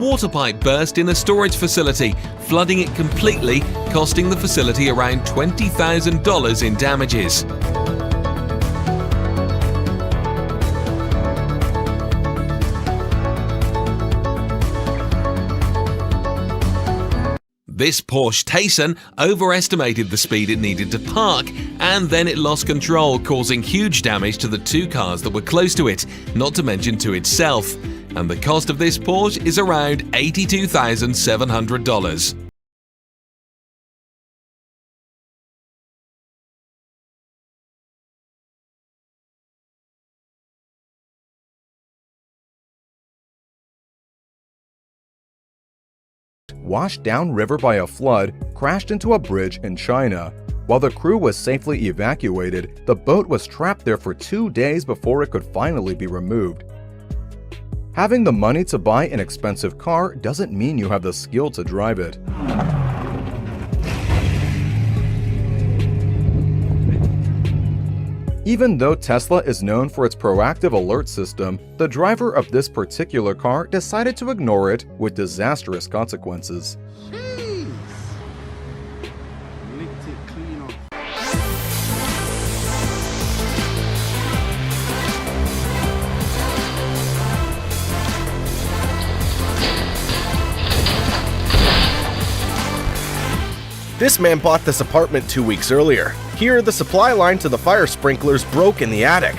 Water pipe burst in a storage facility, flooding it completely, costing the facility around $20,000 in damages. This Porsche Taycan overestimated the speed it needed to park, and then it lost control, causing huge damage to the two cars that were close to it, not to mention to itself. And the cost of this Porsche is around $82,700. Washed downriver by a flood, crashed into a bridge in China. While the crew was safely evacuated, the boat was trapped there for 2 days before it could finally be removed. Having the money to buy an expensive car doesn't mean you have the skill to drive it. Even though Tesla is known for its proactive alert system, the driver of this particular car decided to ignore it with disastrous consequences. This man bought this apartment 2 weeks earlier. Here, the supply line to the fire sprinklers broke in the attic.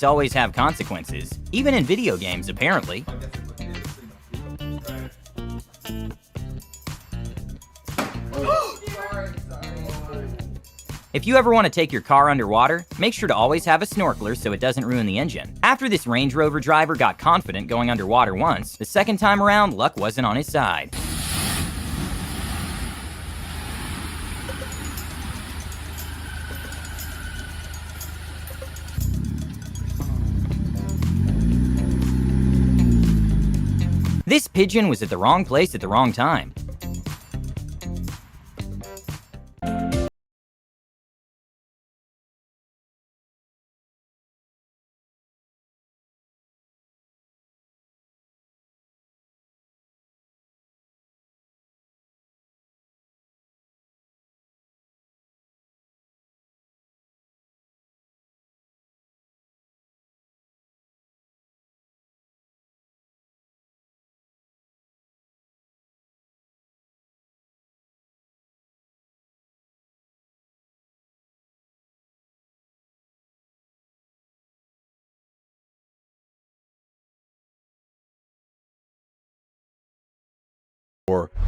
Always have consequences, even in video games apparently. If you ever want to take your car underwater, make sure to always have a snorkeler so it doesn't ruin the engine. After this Range Rover driver got confident going underwater once, the second time around luck wasn't on his side. This pigeon was at the wrong place at the wrong time.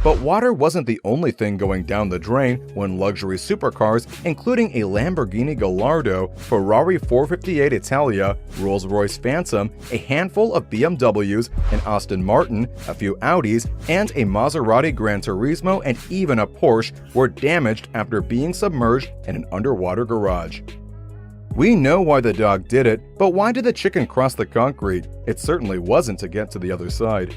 But water wasn't the only thing going down the drain when luxury supercars, including a Lamborghini Gallardo, Ferrari 458 Italia, Rolls-Royce Phantom, a handful of BMWs, an Aston Martin, a few Audis, and a Maserati Gran Turismo, and even a Porsche were damaged after being submerged in an underwater garage. We know why the dog did it, but why did the chicken cross the concrete? It certainly wasn't to get to the other side.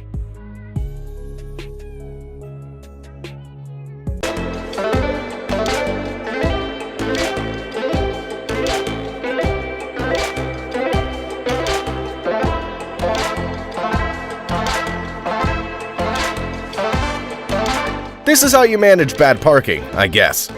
This is how you manage bad parking, I guess.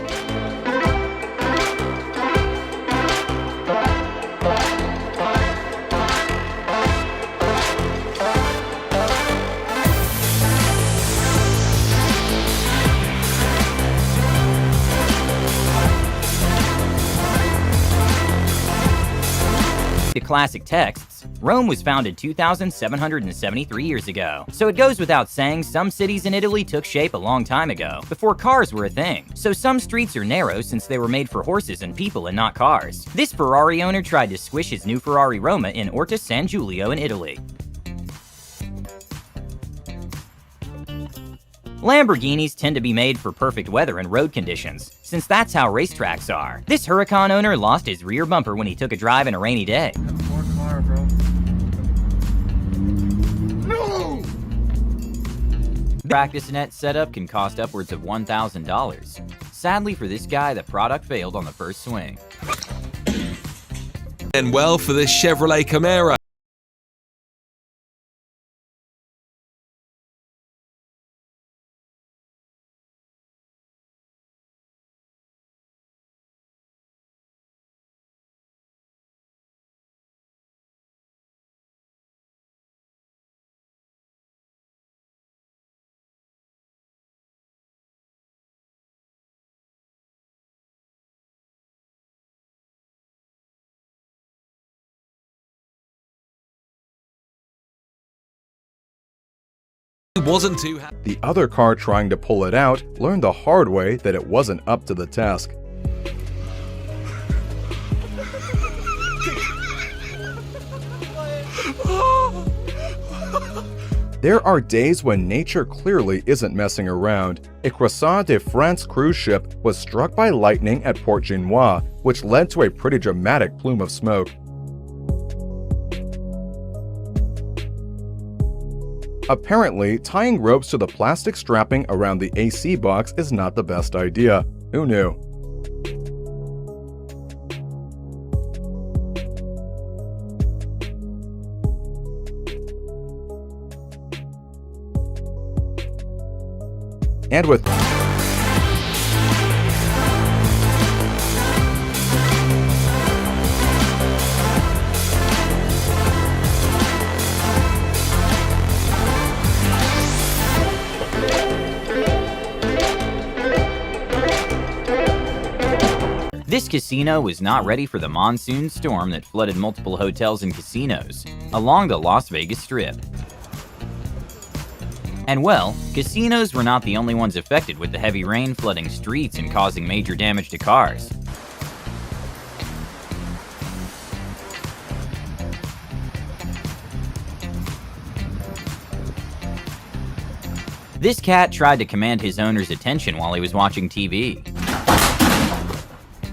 The classic texts, Rome was founded 2,773 years ago. So it goes without saying some cities in Italy took shape a long time ago, before cars were a thing. So some streets are narrow since they were made for horses and people and not cars. This Ferrari owner tried to squish his new Ferrari Roma in Orta San Giulio in Italy. Lamborghinis tend to be made for perfect weather and road conditions, since that's how racetracks are. This Huracan owner lost his rear bumper when he took a drive in a rainy day. Practice net setup can cost upwards of $1,000. Sadly for this guy, the product failed on the first swing. And well, for this Chevrolet Camaro, wasn't too happy. The other car trying to pull it out learned the hard way that it wasn't up to the task. There are days when nature clearly isn't messing around. A Croissant de France cruise ship was struck by lightning at Port Genois, which led to a pretty dramatic plume of smoke. Apparently, tying ropes to the plastic strapping around the AC box is not the best idea. Who knew? And with This casino was not ready for the monsoon storm that flooded multiple hotels and casinos along the Las Vegas Strip. And well, casinos were not the only ones affected with the heavy rain flooding streets and causing major damage to cars. This cat tried to command his owner's attention while he was watching TV.